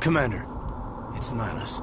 Commander, it's Nihilus.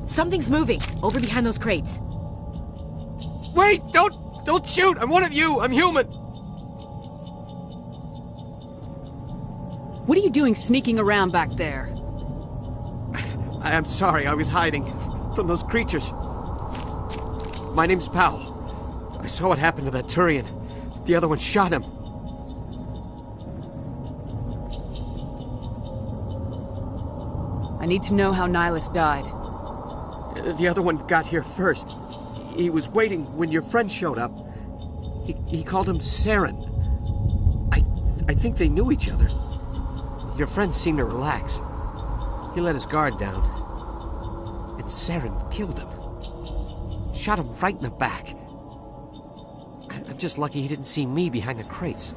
Something's moving, over behind those crates. Wait! Don't shoot! I'm one of you! I'm human! What are you doing sneaking around back there? I'm sorry, I was hiding from those creatures. My name's Powell. I saw what happened to that Turian. The other one shot him. I need to know how Nihilus died. The other one got here first. He was waiting when your friend showed up. He called him Saren. I think they knew each other. Your friend seemed to relax. He let his guard down. And Saren killed him. Shot him right in the back. I'm just lucky he didn't see me behind the crates.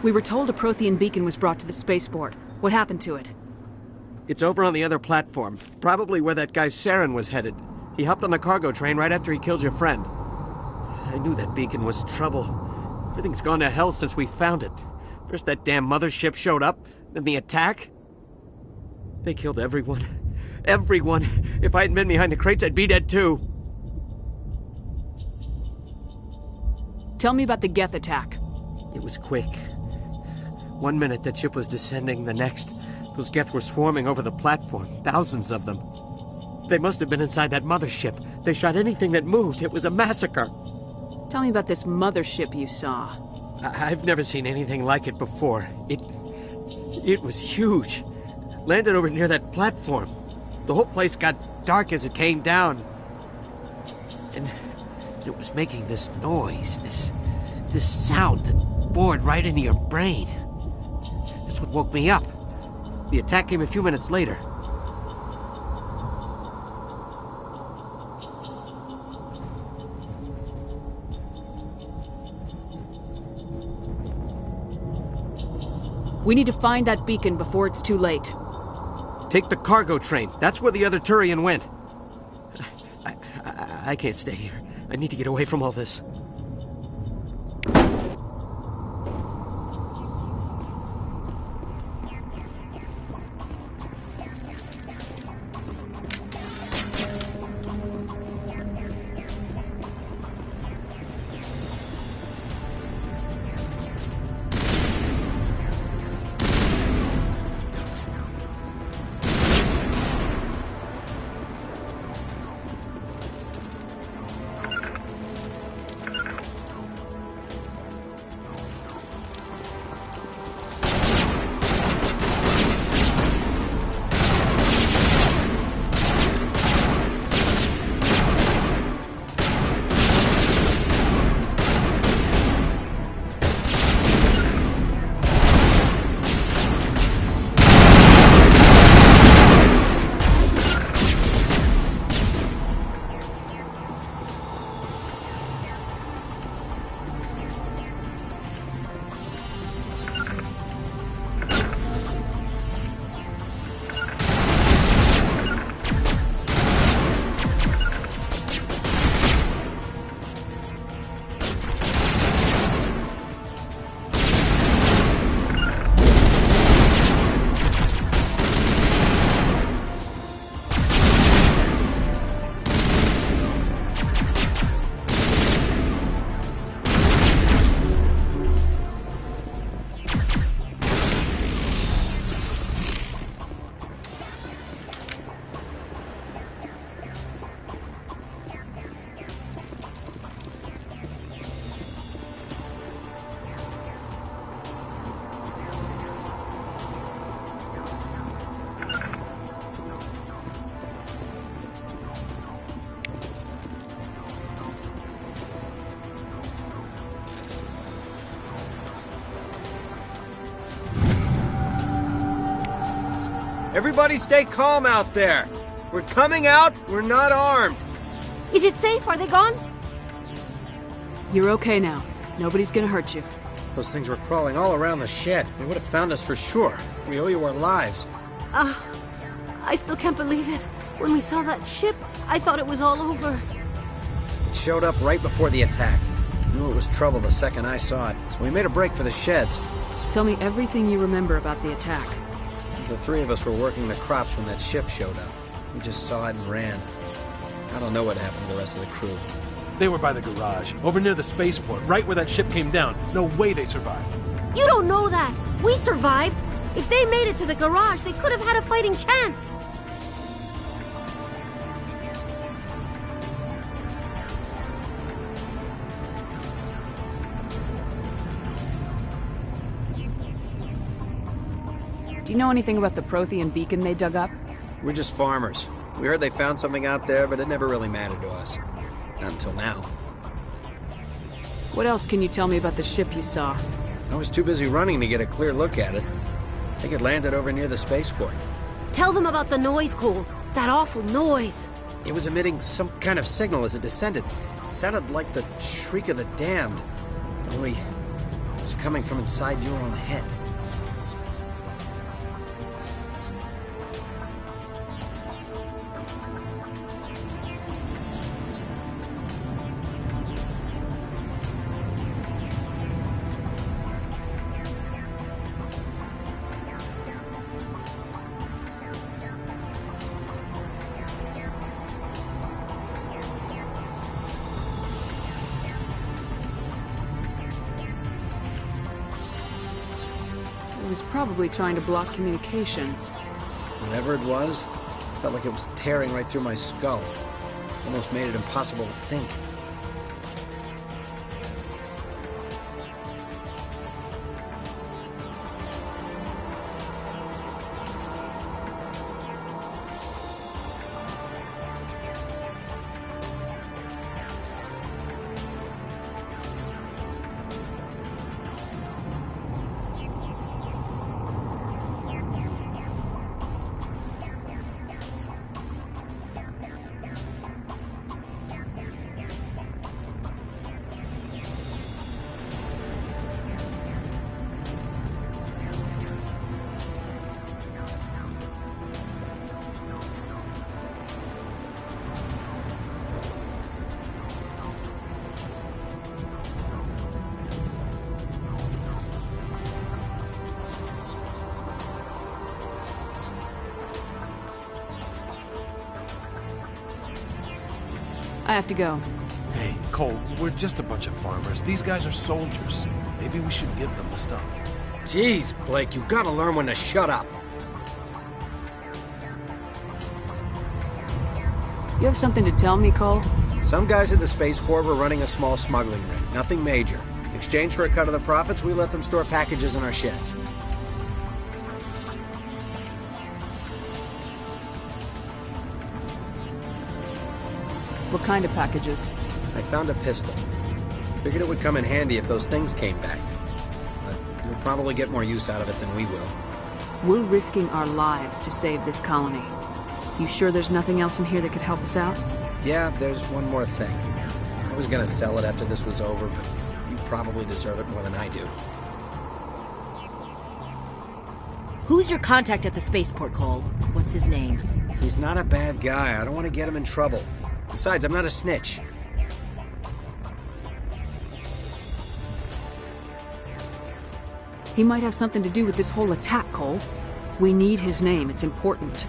We were told a Prothean beacon was brought to the spaceport. What happened to it? It's over on the other platform. Probably where that guy Saren was headed. He hopped on the cargo train right after he killed your friend. I knew that beacon was trouble. Everything's gone to hell since we found it. First that damn mothership showed up, then the attack. They killed everyone. Everyone. If I hadn't been behind the crates, I'd be dead too. Tell me about the Geth attack. It was quick. 1 minute that ship was descending, the next, those Geth were swarming over the platform, thousands of them. They must have been inside that mothership. They shot anything that moved. It was a massacre. Tell me about this mothership you saw. I've never seen anything like it before. It was huge. Landed over near that platform. The whole place got dark as it came down. And it was making this noise, this sound that bored right into your brain. That's what woke me up. The attack came a few minutes later. We need to find that beacon before it's too late. Take the cargo train. That's where the other Turian went. I can't stay here. I need to get away from all this. Everybody stay calm out there. We're coming out, we're not armed. Is it safe? Are they gone? You're okay now. Nobody's gonna hurt you. Those things were crawling all around the shed. They would have found us for sure. We owe you our lives. I still can't believe it. When we saw that ship, I thought it was all over. It showed up right before the attack. Knew it was trouble the second I saw it, so we made a break for the sheds. Tell me everything you remember about the attack. The three of us were working the crops when that ship showed up. We just saw it and ran. I don't know what happened to the rest of the crew. They were by the garage, over near the spaceport, right where that ship came down. No way they survived. You don't know that. We survived. If they made it to the garage, they could have had a fighting chance. Do you know anything about the Prothean beacon they dug up? We're just farmers. We heard they found something out there, but it never really mattered to us. Not until now. What else can you tell me about the ship you saw? I was too busy running to get a clear look at it. I think it landed over near the spaceport. Tell them about the noise, Cole. That awful noise. It was emitting some kind of signal as it descended. It sounded like the shriek of the damned. Only it was coming from inside your own head. It was probably trying to block communications. Whatever it was, felt like it was tearing right through my skull. Almost made it impossible to think. I have to go. Hey, Cole, we're just a bunch of farmers. These guys are soldiers. Maybe we should give them the stuff. Jeez, Blake, you gotta learn when to shut up. You have something to tell me, Cole? Some guys at the spaceport were running a small smuggling ring. Nothing major. In exchange for a cut of the profits, we let them store packages in our sheds. What kind of packages? I found a pistol. Figured it would come in handy if those things came back. But we'll probably get more use out of it than we will. We're risking our lives to save this colony. You sure there's nothing else in here that could help us out? Yeah, there's one more thing. I was gonna sell it after this was over, but you probably deserve it more than I do. Who's your contact at the spaceport, Cole? What's his name? He's not a bad guy. I don't want to get him in trouble. Besides, I'm not a snitch. He might have something to do with this whole attack, Cole. We need his name. It's important.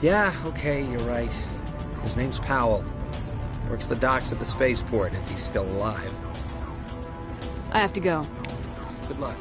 Yeah, okay, you're right. His name's Powell. Works the docks at the spaceport, if he's still alive. I have to go. Good luck.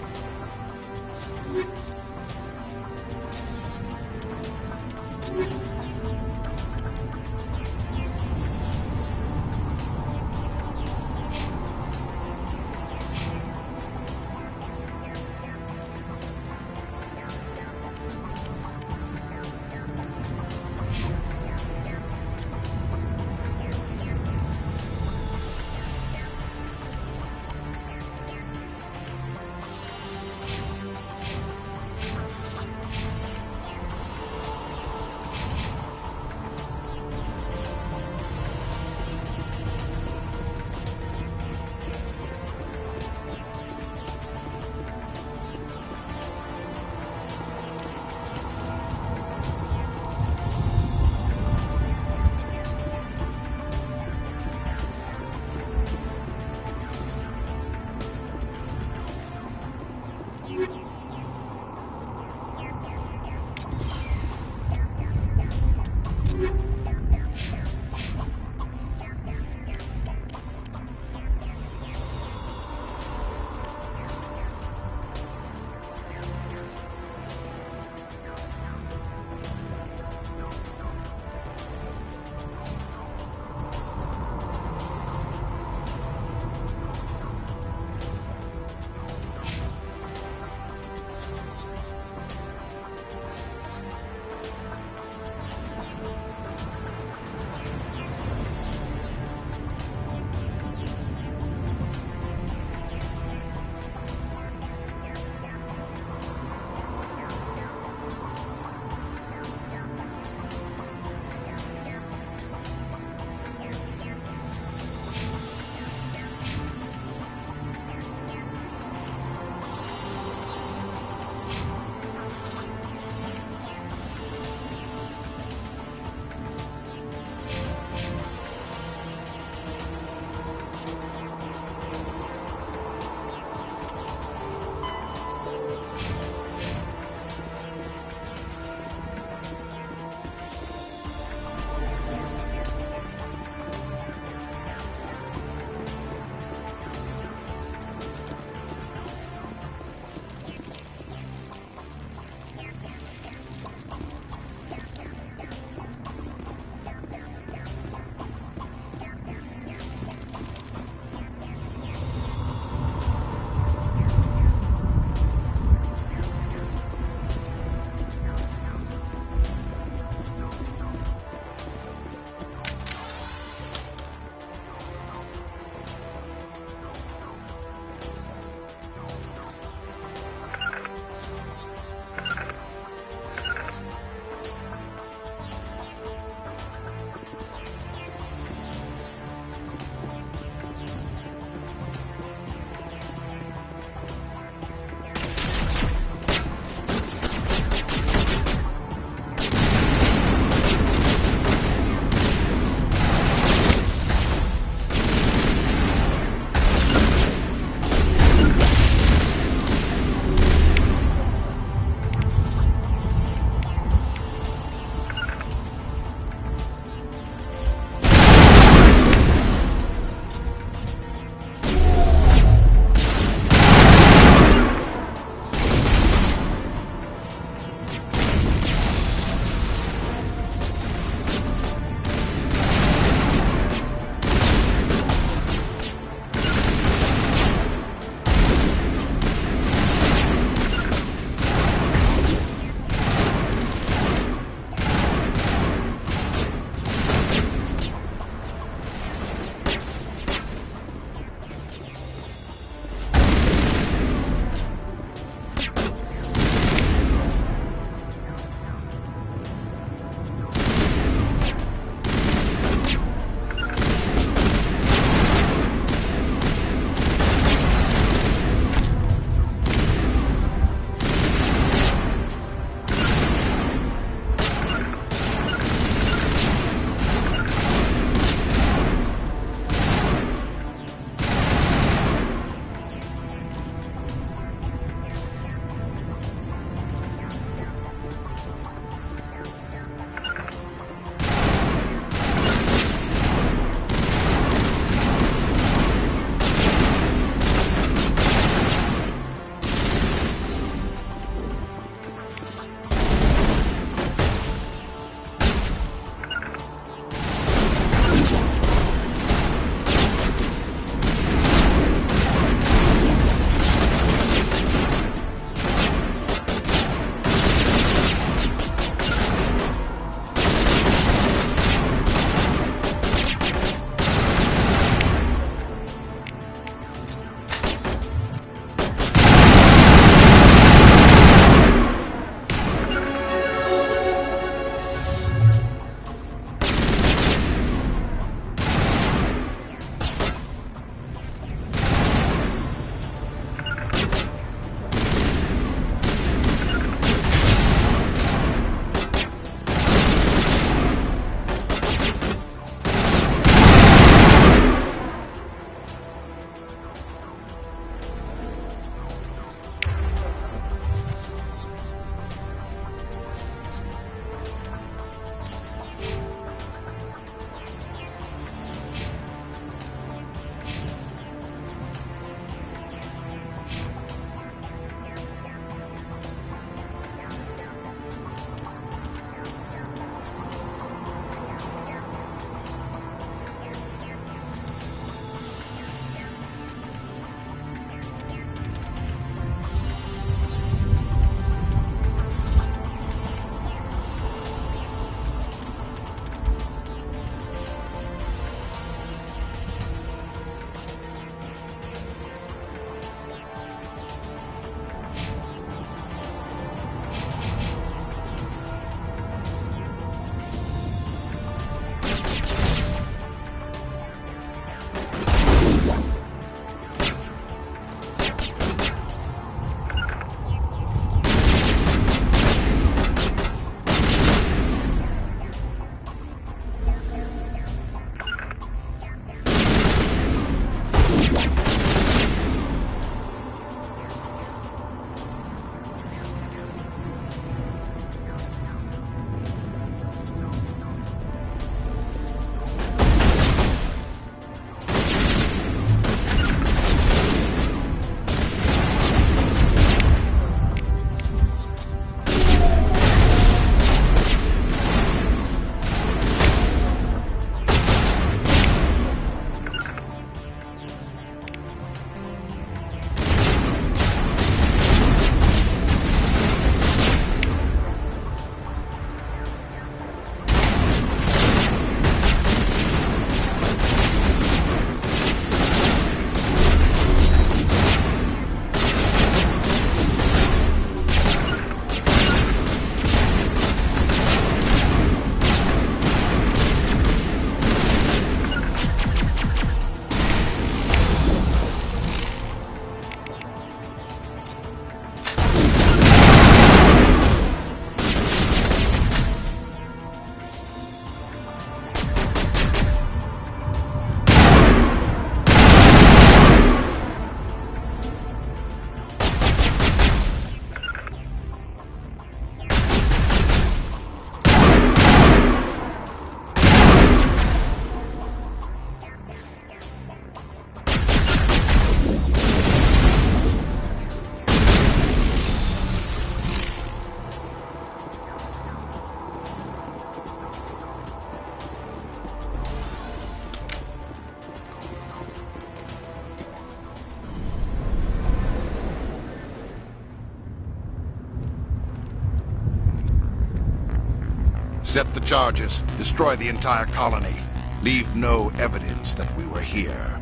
Set the charges. Destroy the entire colony. Leave no evidence that we were here.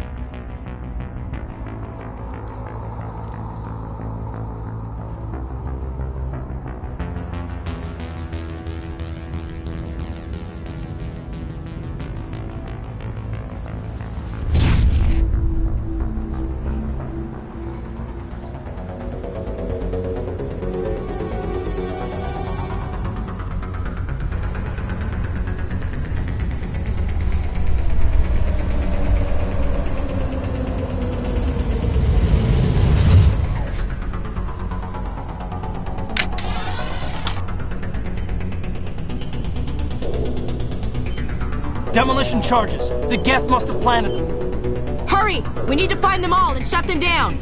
Demolition charges. The Geth must have planted them. Hurry! We need to find them all and shut them down!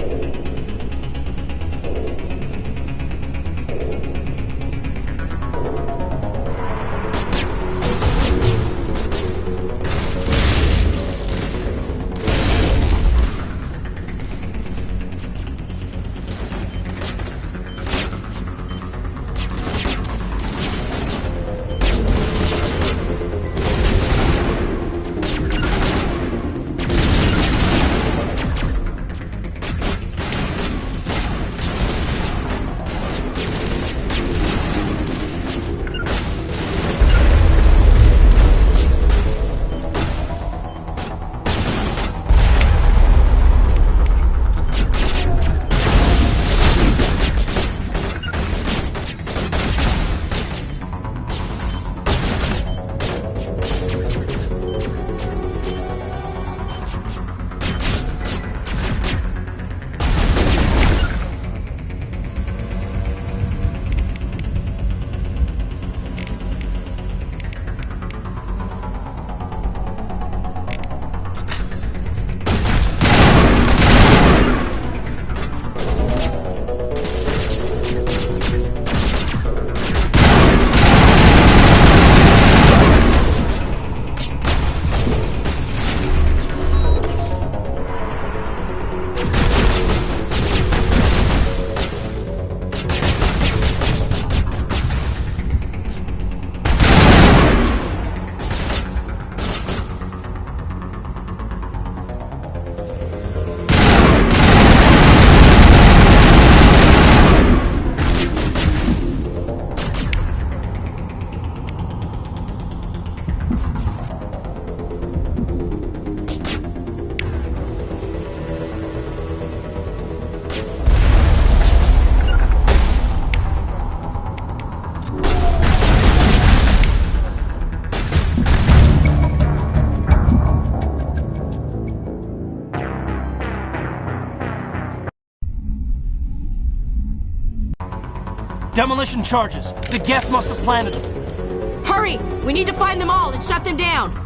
Demolition charges. The Geth must have planted them. Hurry! We need to find them all and shut them down!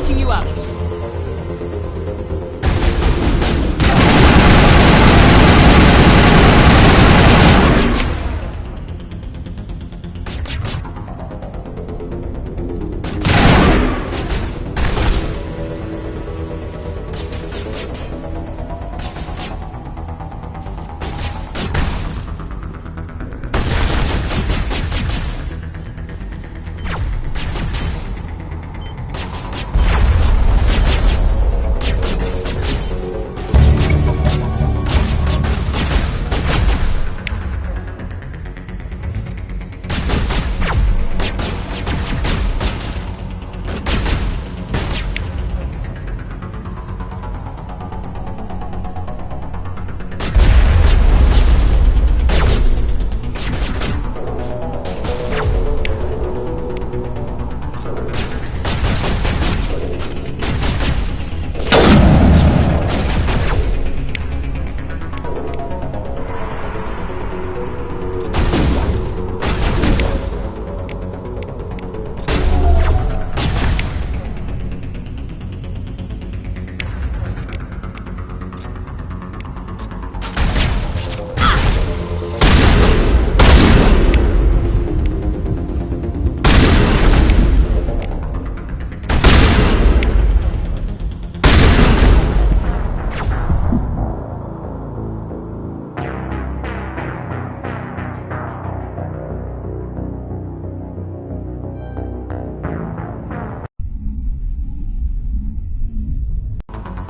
patching you up.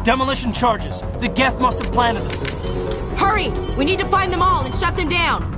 Demolition charges. The Geth must have planted them. Hurry! We need to find them all and shut them down!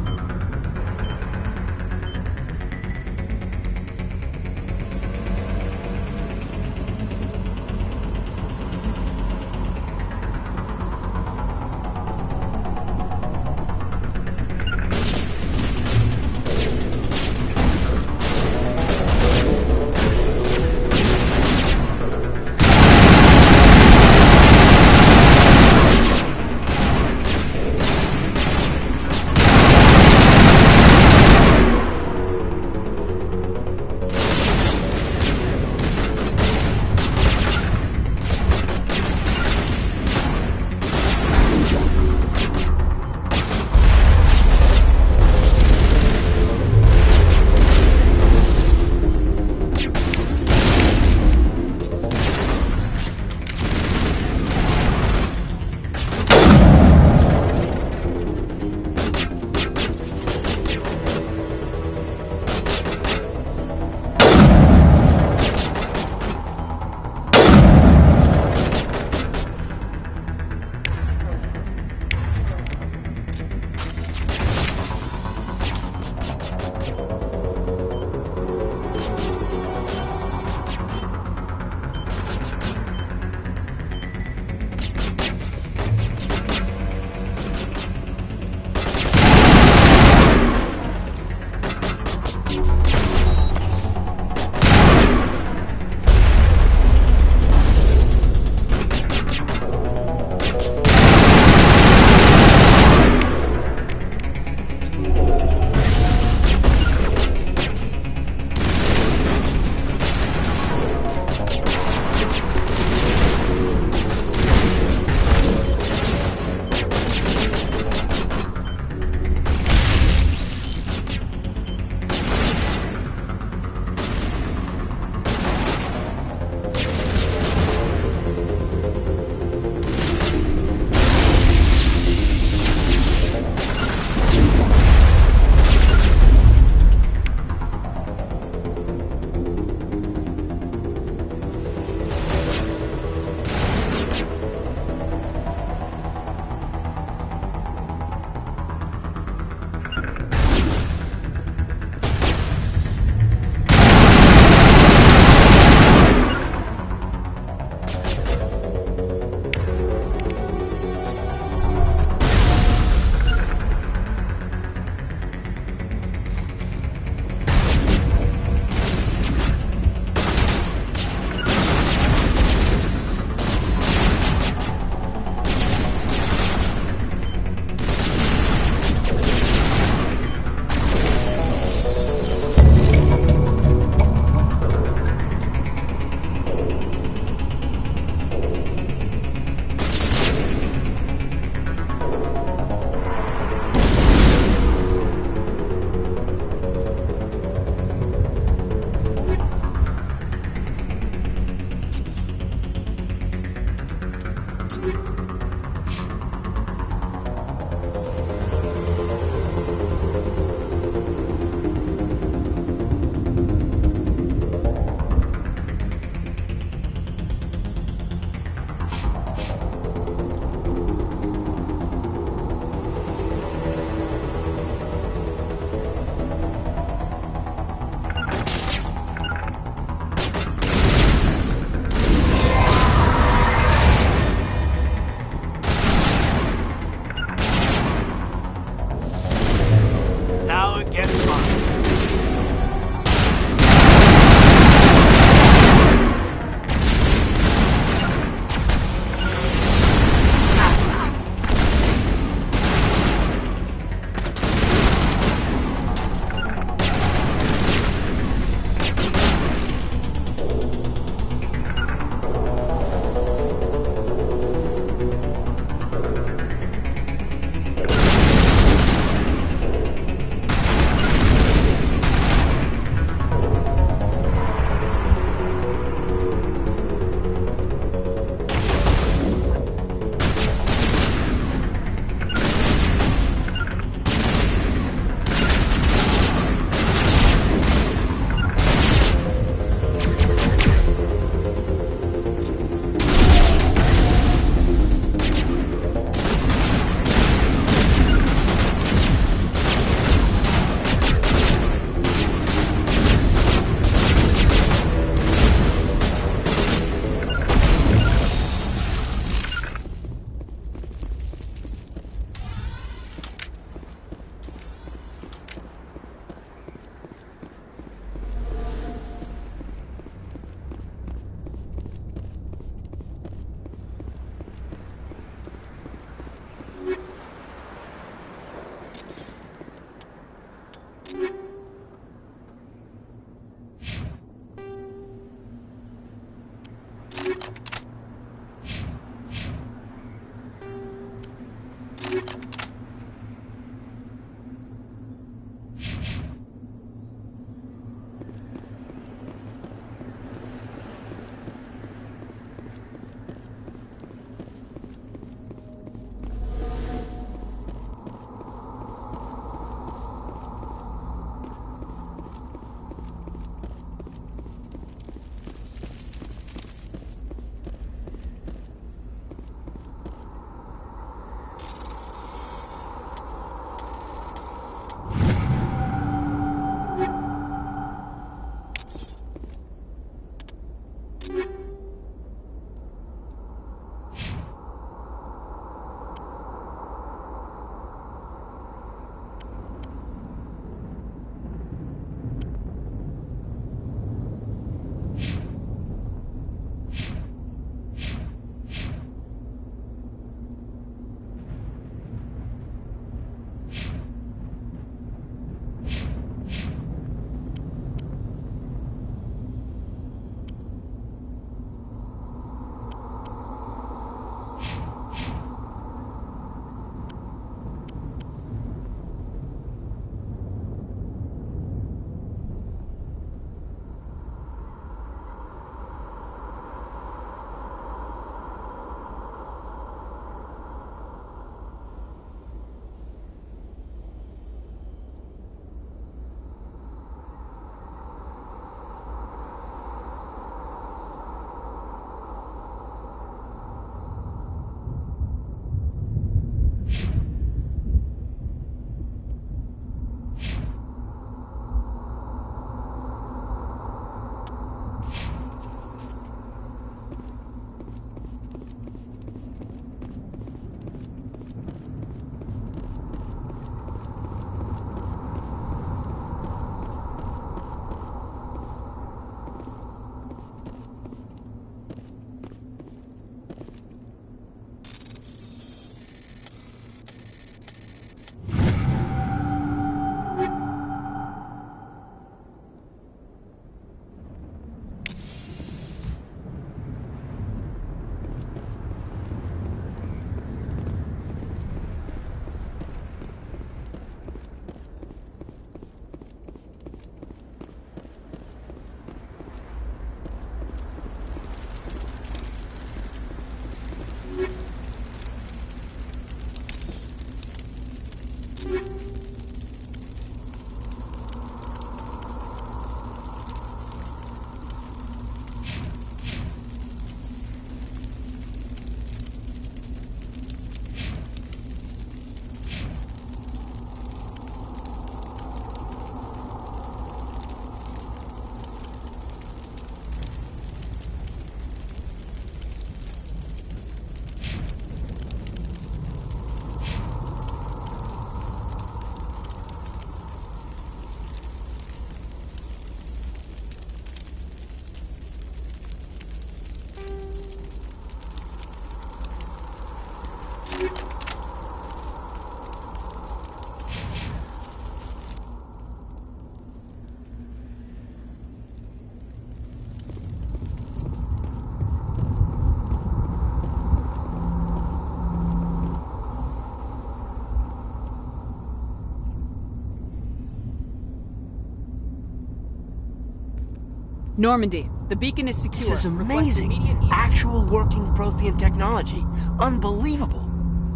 Normandy, the beacon is secure. This is Request amazing. immediate- Actual working Prothean technology. Unbelievable.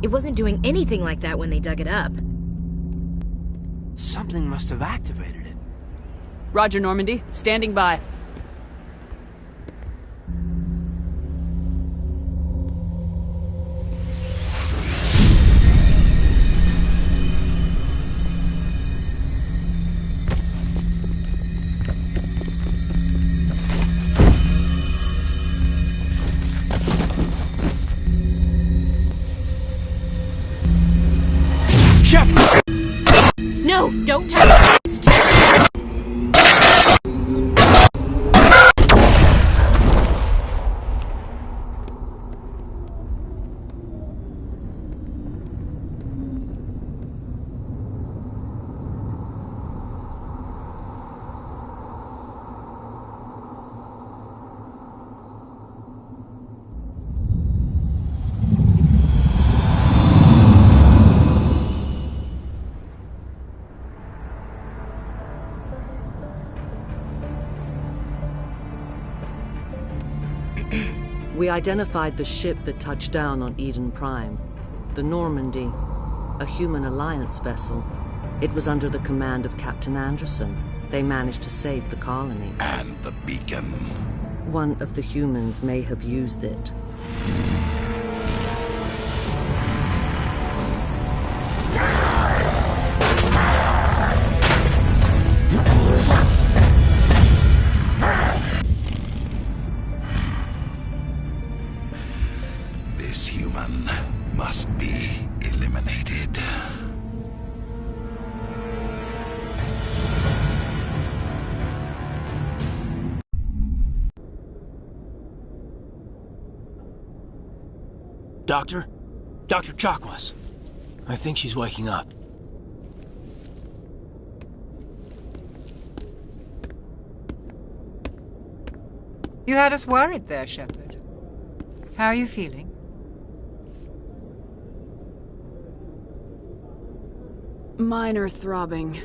It wasn't doing anything like that when they dug it up. Something must have activated it. Roger, Normandy. Standing by. No, don't touch it. It's too... We identified the ship that touched down on Eden Prime. The Normandy, a human alliance vessel. It was under the command of Captain Anderson. They managed to save the colony. And the beacon. One of the humans may have used it. This human must be eliminated. Doctor? Dr. Chakwas. I think she's waking up. You had us worried there, Shepard. How are you feeling? Minor throbbing.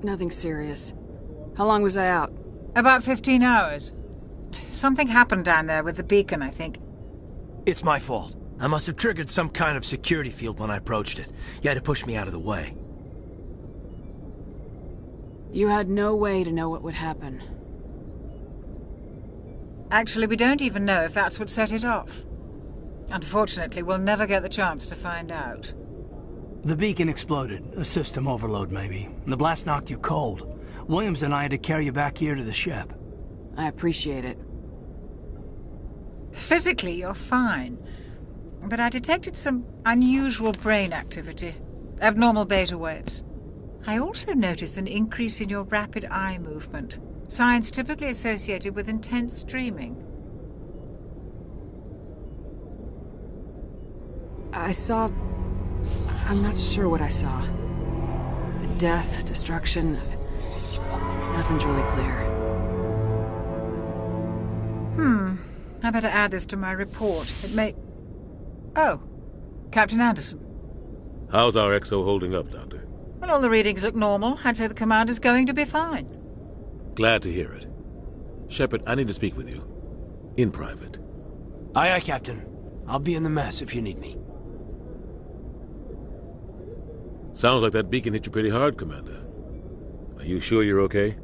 Nothing serious. How long was I out? About 15 hours. Something happened down there with the beacon, I think. It's my fault. I must have triggered some kind of security field when I approached it. You had to push me out of the way. You had no way to know what would happen. Actually, we don't even know if that's what set it off. Unfortunately, we'll never get the chance to find out. The beacon exploded. A system overload, maybe. The blast knocked you cold. Williams and I had to carry you back here to the ship. I appreciate it. Physically, you're fine. But I detected some unusual brain activity. Abnormal beta waves. I also noticed an increase in your rapid eye movement. Signs typically associated with intense dreaming. I saw... I'm not sure what I saw. Death, destruction... Nothing's really clear. I better add this to my report. It may... Oh, Captain Anderson. How's our XO holding up, Doctor? Well, all the readings look normal. I'd say the commander's going to be fine. Glad to hear it. Shepard, I need to speak with you. In private. Aye, aye, Captain. I'll be in the mess if you need me. Sounds like that beacon hit you pretty hard, Commander. Are you sure you're okay?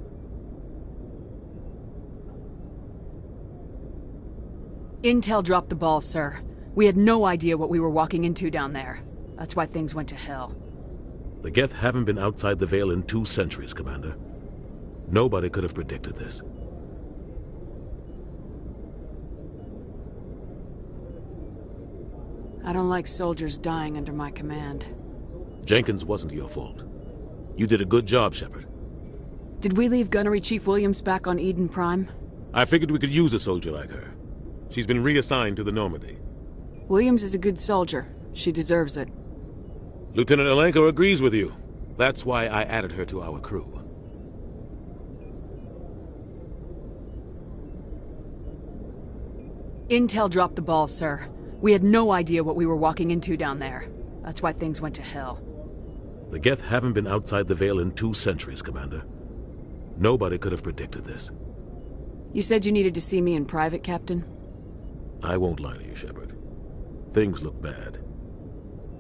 Intel dropped the ball, sir. We had no idea what we were walking into down there. That's why things went to hell. The Geth haven't been outside the Veil in 2 centuries, Commander. Nobody could have predicted this. I don't like soldiers dying under my command. Jenkins wasn't your fault. You did a good job, Shepard. Did we leave Gunnery Chief Williams back on Eden Prime? I figured we could use a soldier like her. She's been reassigned to the Normandy. Williams is a good soldier. She deserves it. Lieutenant Alenko agrees with you. That's why I added her to our crew. Intel dropped the ball, sir. We had no idea what we were walking into down there. That's why things went to hell. The Geth haven't been outside the Veil in 2 centuries, Commander. Nobody could have predicted this. You said you needed to see me in private, Captain? I won't lie to you, Shepard. Things look bad.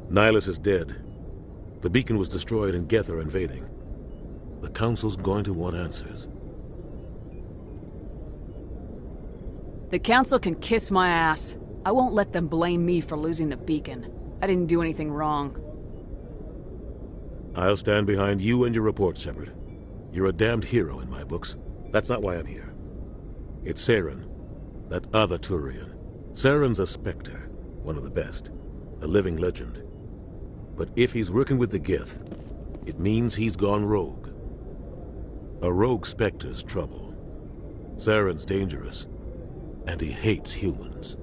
Nihilus is dead. The beacon was destroyed and Geth are invading. The Council's going to want answers. The Council can kiss my ass. I won't let them blame me for losing the beacon. I didn't do anything wrong. I'll stand behind you and your report, Shepard. You're a damned hero in my books. That's not why I'm here. It's Saren, that other Turian. Saren's a Spectre, one of the best, a living legend. But if he's working with the Geth, it means he's gone rogue. A rogue Spectre's trouble. Saren's dangerous, and he hates humans.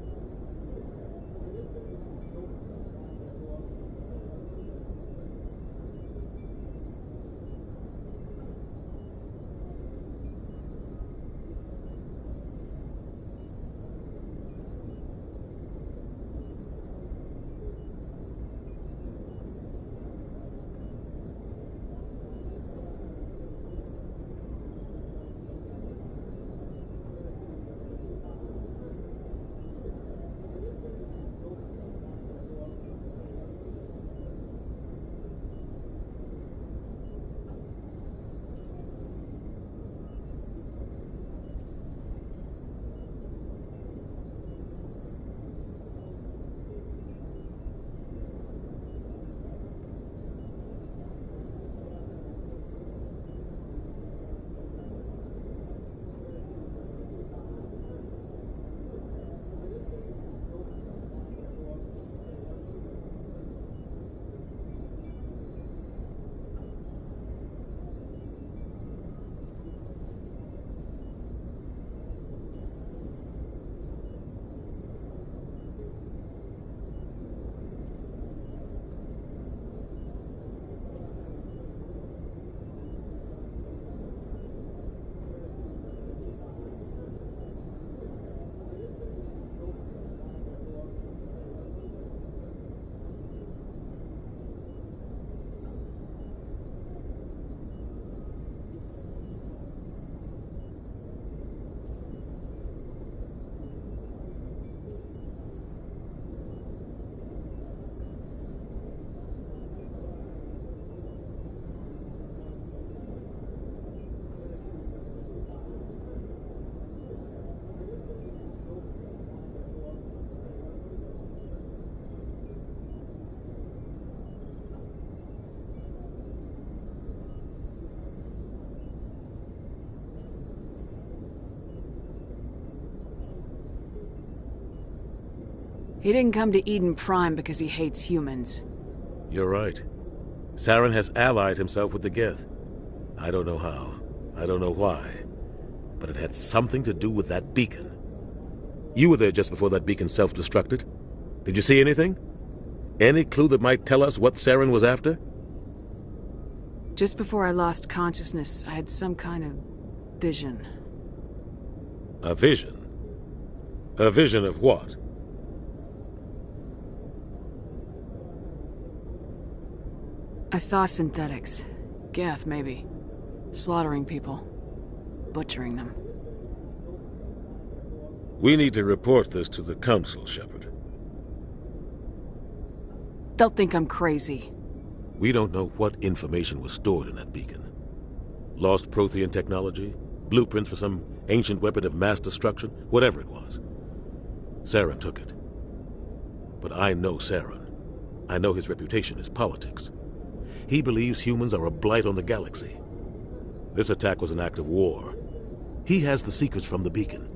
He didn't come to Eden Prime because he hates humans. You're right. Saren has allied himself with the Geth. I don't know how. I don't know why. But it had something to do with that beacon. You were there just before that beacon self-destructed. Did you see anything? Any clue that might tell us what Saren was after? Just before I lost consciousness, I had some kind of vision. A vision? A vision of what? I saw synthetics. Geth, maybe. Slaughtering people. Butchering them. We need to report this to the Council, Shepard. They'll think I'm crazy. We don't know what information was stored in that beacon. Lost Prothean technology? Blueprints for some ancient weapon of mass destruction? Whatever it was. Saren took it. But I know Saren. I know his reputation is politics. He believes humans are a blight on the galaxy. This attack was an act of war. He has the secrets from the beacon.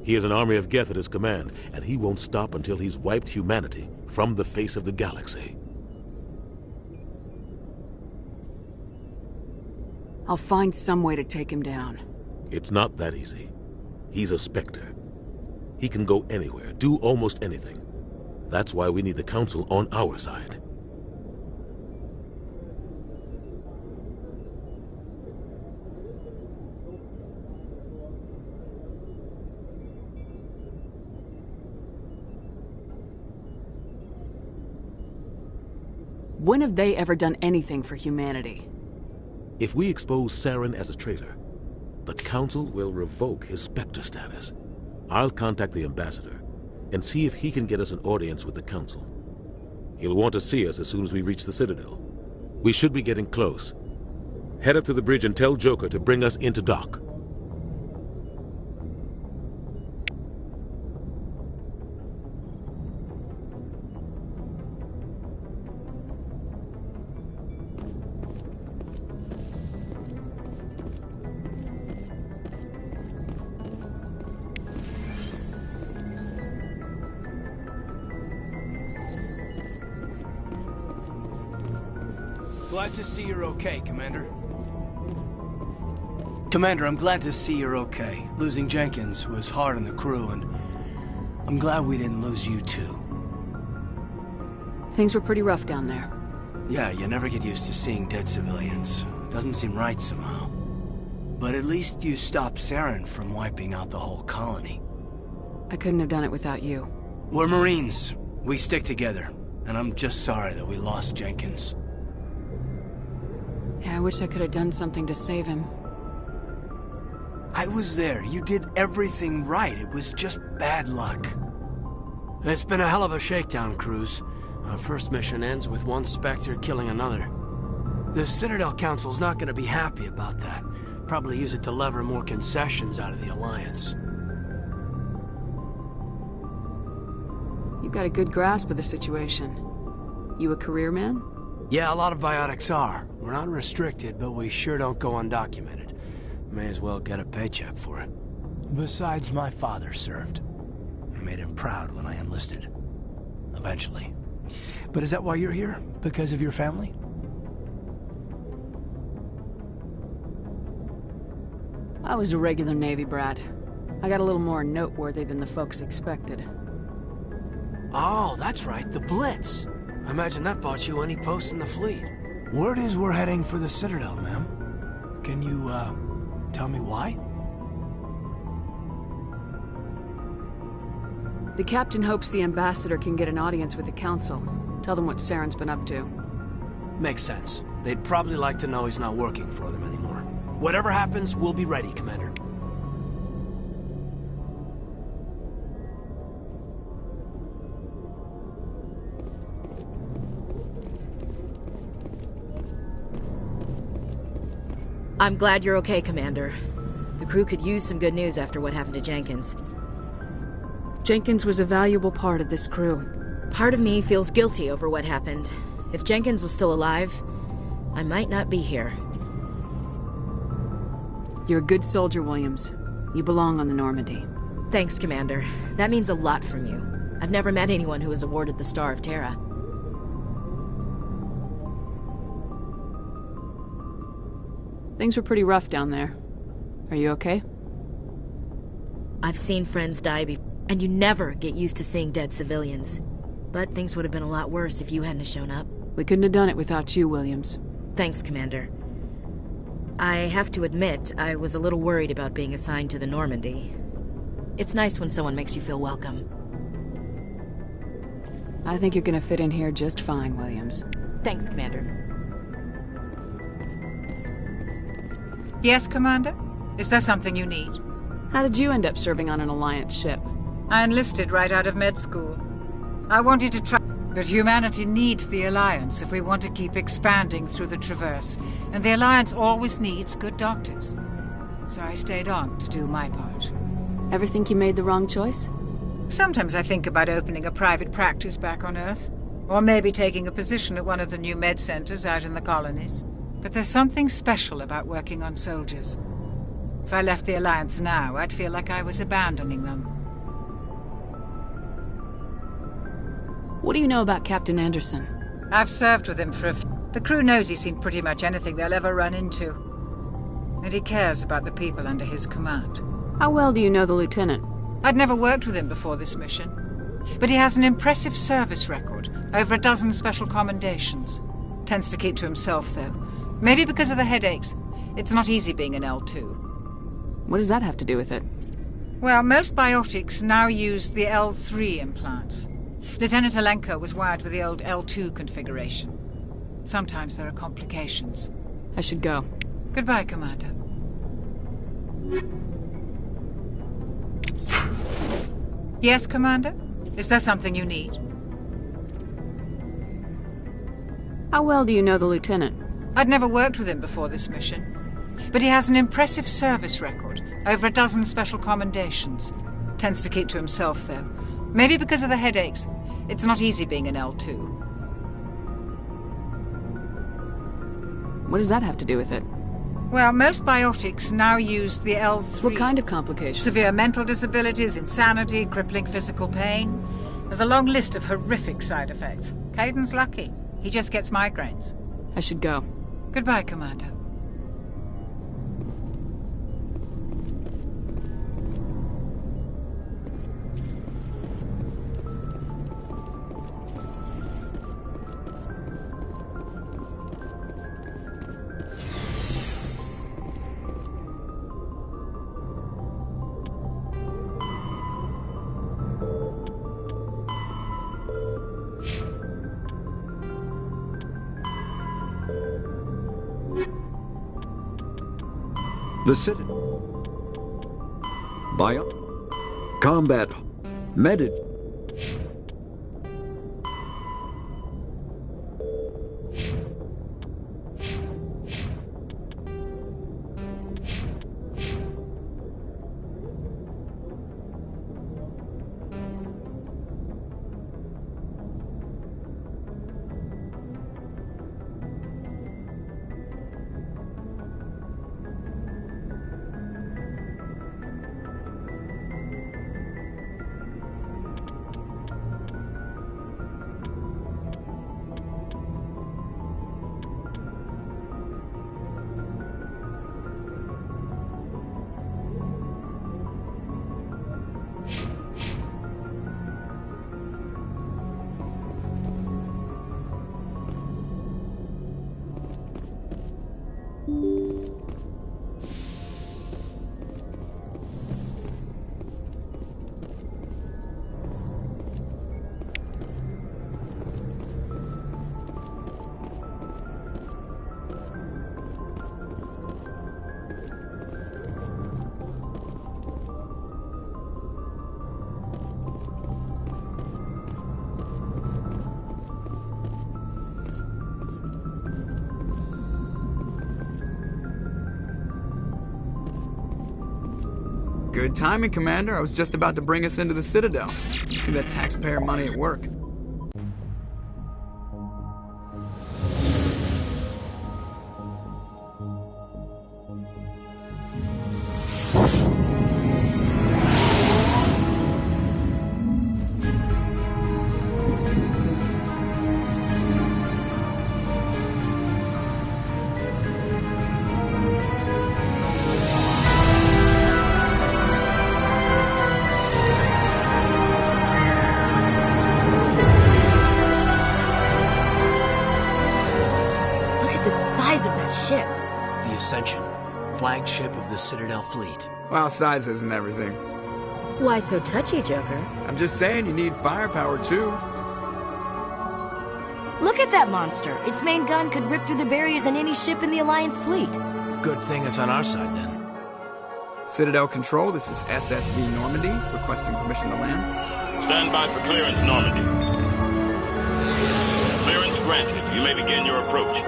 He has an army of Geth at his command, and he won't stop until he's wiped humanity from the face of the galaxy. I'll find some way to take him down. It's not that easy. He's a Spectre. He can go anywhere, do almost anything. That's why we need the Council on our side. When have they ever done anything for humanity? If we expose Saren as a traitor, the Council will revoke his Spectre status. I'll contact the Ambassador and see if he can get us an audience with the Council. He'll want to see us as soon as we reach the Citadel. We should be getting close. Head up to the bridge and tell Joker to bring us into dock. Glad to see you're okay, Commander. Commander, I'm glad to see you're okay. Losing Jenkins was hard on the crew, and I'm glad we didn't lose you too. Things were pretty rough down there. Yeah, you never get used to seeing dead civilians. It doesn't seem right somehow. But at least you stopped Saren from wiping out the whole colony. I couldn't have done it without you. We're Marines. We stick together. And I'm just sorry that we lost Jenkins. Yeah, I wish I could have done something to save him. I was there. You did everything right. It was just bad luck. It's been a hell of a shakedown cruise. Our first mission ends with one Spectre killing another. The Citadel Council's not going to be happy about that. Probably use it to lever more concessions out of the Alliance. You've got a good grasp of the situation. You a career man? Yeah, a lot of biotics are. We're not restricted, but we sure don't go undocumented. May as well get a paycheck for it. Besides, my father served. I made him proud when I enlisted. Eventually. But is that why you're here? Because of your family? I was a regular Navy brat. I got a little more noteworthy than the folks expected. Oh, that's right, the Blitz. I imagine that bought you any post in the fleet. Word is we're heading for the Citadel, ma'am. Can you, tell me why? The captain hopes the ambassador can get an audience with the council. Tell them what Saren's been up to. Makes sense. They'd probably like to know he's not working for them anymore. Whatever happens, we'll be ready, Commander. I'm glad you're okay, Commander. The crew could use some good news after what happened to Jenkins. Jenkins was a valuable part of this crew. Part of me feels guilty over what happened. If Jenkins was still alive, I might not be here. You're a good soldier, Williams. You belong on the Normandy. Thanks, Commander. That means a lot from you. I've never met anyone who was awarded the Star of Terra. Things were pretty rough down there. Are you okay? I've seen friends die before, and you never get used to seeing dead civilians. But things would have been a lot worse if you hadn't shown up. We couldn't have done it without you, Williams. Thanks, Commander. I have to admit, I was a little worried about being assigned to the Normandy. It's nice when someone makes you feel welcome. I think you're gonna fit in here just fine, Williams. Thanks, Commander. Yes, Commander? Is there something you need? How did you end up serving on an Alliance ship? I enlisted right out of med school. I wanted to try, but humanity needs the Alliance if we want to keep expanding through the Traverse, and the Alliance always needs good doctors. So I stayed on to do my part. Ever think you made the wrong choice? Sometimes I think about opening a private practice back on Earth, or maybe taking a position at one of the new med centers out in the colonies. But there's something special about working on soldiers. If I left the Alliance now, I'd feel like I was abandoning them. What do you know about Captain Anderson? I've served with him for the crew knows he's seen pretty much anything they'll ever run into. And he cares about the people under his command. How well do you know the lieutenant? I'd never worked with him before this mission. But he has an impressive service record, over a dozen special commendations. Tends to keep to himself, though. Maybe because of the headaches. It's not easy being an L2. What does that have to do with it? Well, most biotics now use the L3 implants. Lieutenant Alenko was wired with the old L2 configuration. Sometimes there are complications. I should go. Goodbye, Commander. Yes, Commander? Is there something you need? How well do you know the Lieutenant? I'd never worked with him before this mission. But he has an impressive service record. Over a dozen special commendations. Tends to keep to himself, though. Maybe because of the headaches. It's not easy being an L2. What does that have to do with it? Well, most biotics now use the L3. What kind of complications? Severe mental disabilities, insanity, crippling physical pain. There's a long list of horrific side effects. Caden's lucky. He just gets migraines. I should go. Goodbye, Commander. The Citadel. Bio. Combat. Medit. Good timing, Commander. I was just about to bring us into the Citadel. See that taxpayer money at work. Flagship of the Citadel fleet. Well, size isn't everything. Why so touchy, Joker? I'm just saying you need firepower, too. Look at that monster. Its main gun could rip through the barriers in any ship in the Alliance fleet. Good thing it's on our side, then. Citadel Control, this is SSV Normandy, requesting permission to land. Stand by for clearance, Normandy. Clearance granted. You may begin your approach.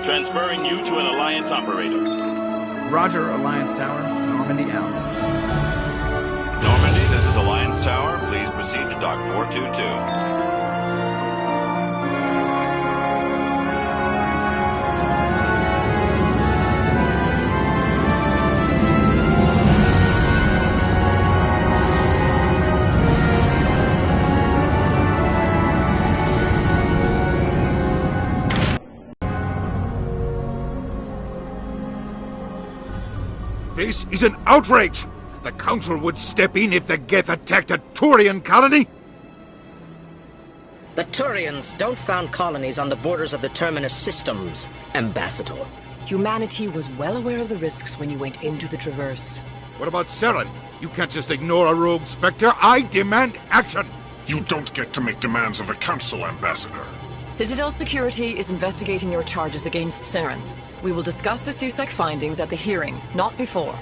Transferring you to an Alliance operator. Roger, Alliance Tower. Normandy out. Normandy, this is Alliance Tower. Please proceed to Dock 422. This is an outrage! The Council would step in if the Geth attacked a Turian colony! The Turians don't found colonies on the borders of the Terminus systems, Ambassador. Humanity was well aware of the risks when you went into the Traverse. What about Saren? You can't just ignore a rogue Spectre. I demand action! You don't get to make demands of the Council, Ambassador. Citadel Security is investigating your charges against Saren. We will discuss the CSEC findings at the hearing, not before.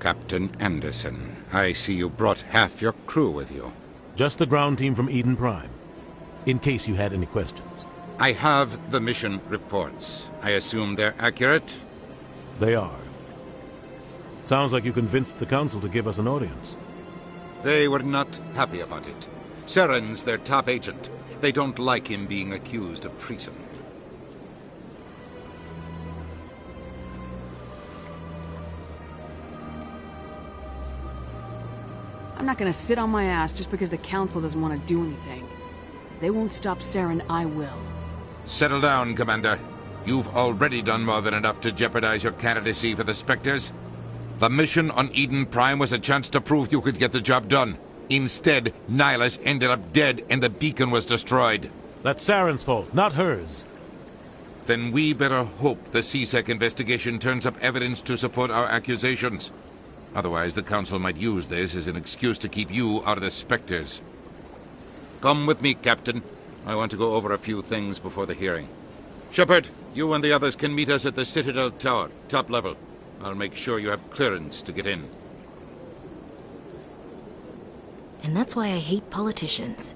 Captain Anderson. I see you brought half your crew with you. Just the ground team from Eden Prime, in case you had any questions. I have the mission reports. I assume they're accurate? They are. Sounds like you convinced the Council to give us an audience. They were not happy about it. Saren's their top agent. They don't like him being accused of treason. I'm not gonna sit on my ass just because the Council doesn't want to do anything. If they won't stop Saren, I will. Settle down, Commander. You've already done more than enough to jeopardize your candidacy for the Spectres. The mission on Eden Prime was a chance to prove you could get the job done. Instead, Nihilus ended up dead and the beacon was destroyed. That's Saren's fault, not hers. Then we better hope the CSEC investigation turns up evidence to support our accusations. Otherwise, the Council might use this as an excuse to keep you out of the Spectres. Come with me, Captain. I want to go over a few things before the hearing. Shepard, you and the others can meet us at the Citadel Tower, top level. I'll make sure you have clearance to get in. And that's why I hate politicians.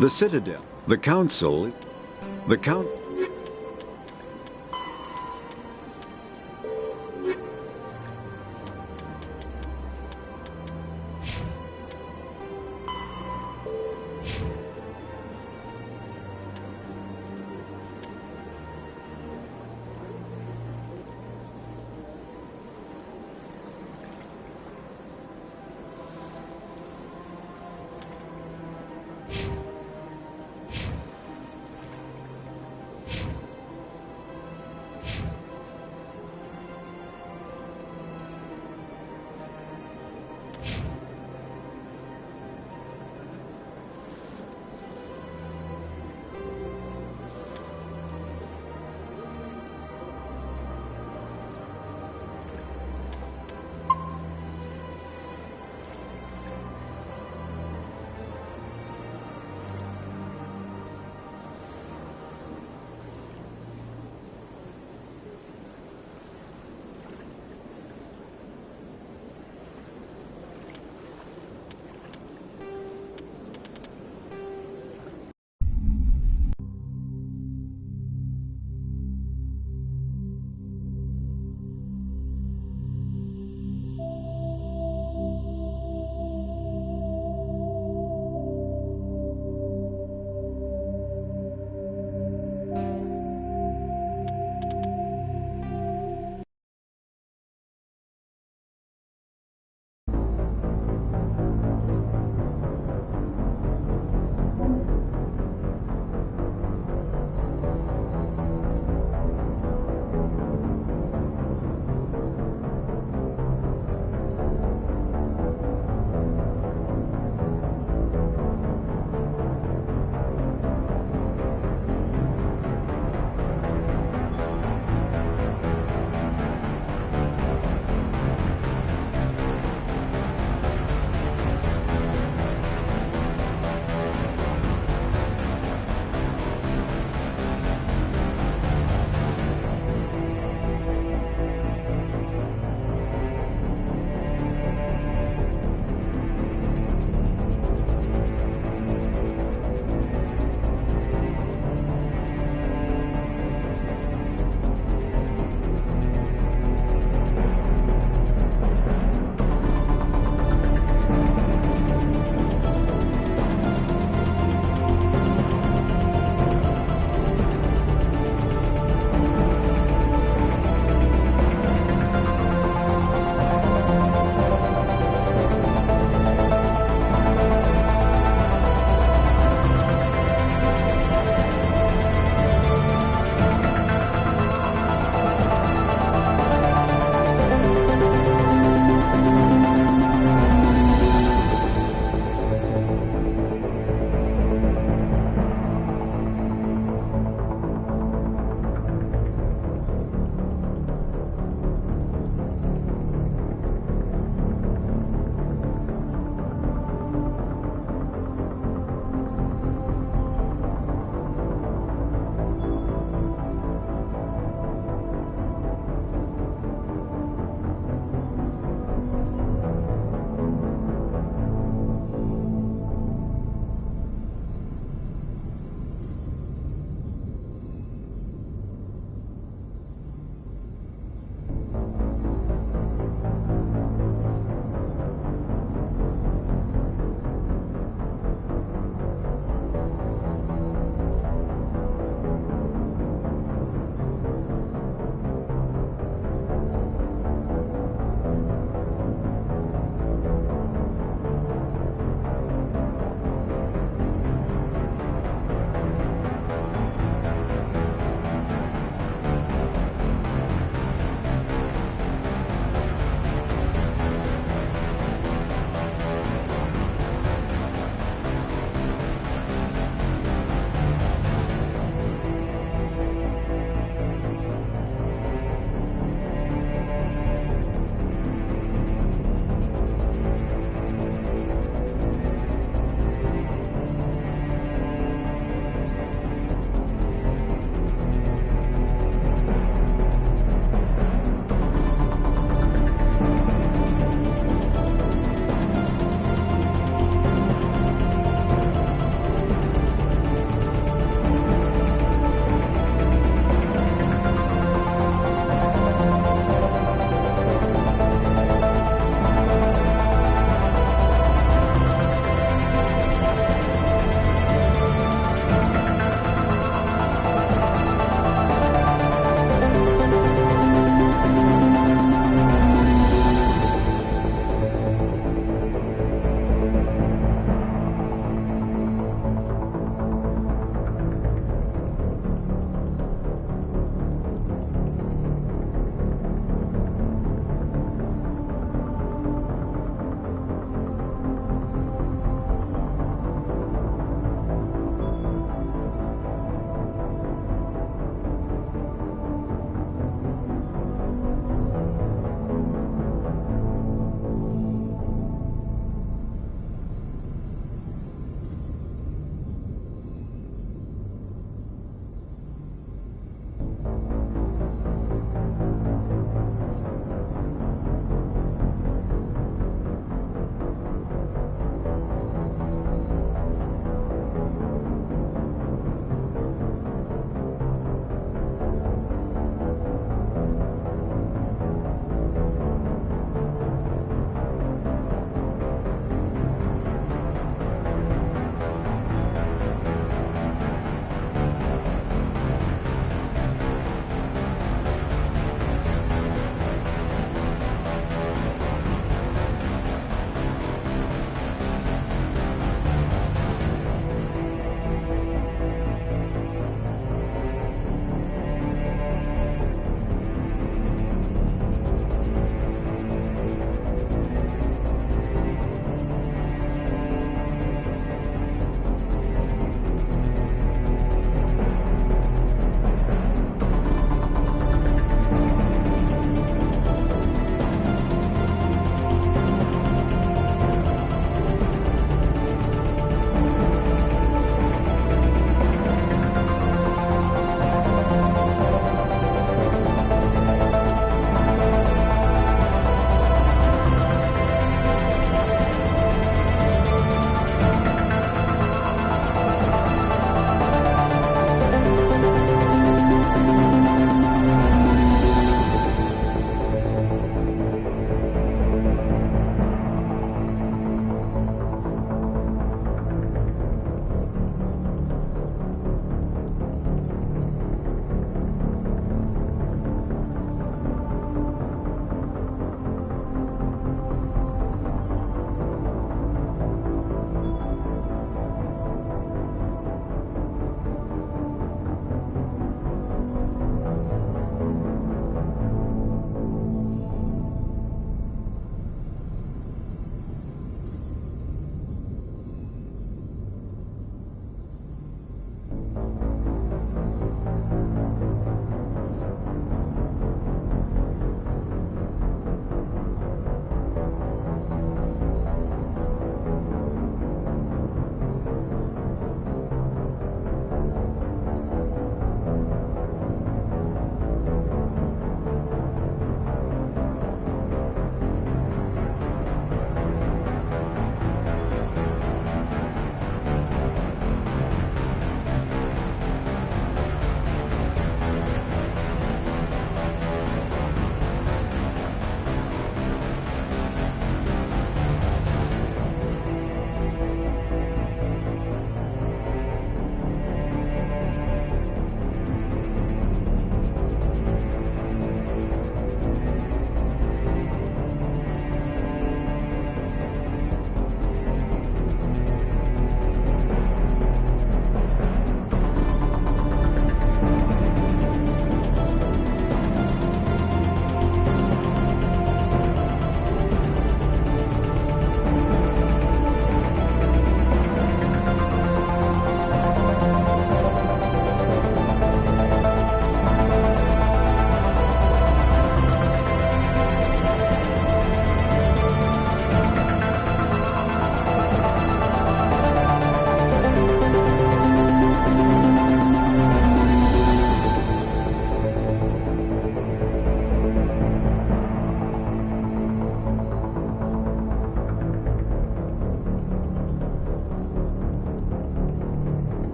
The Citadel. The Council. The Count...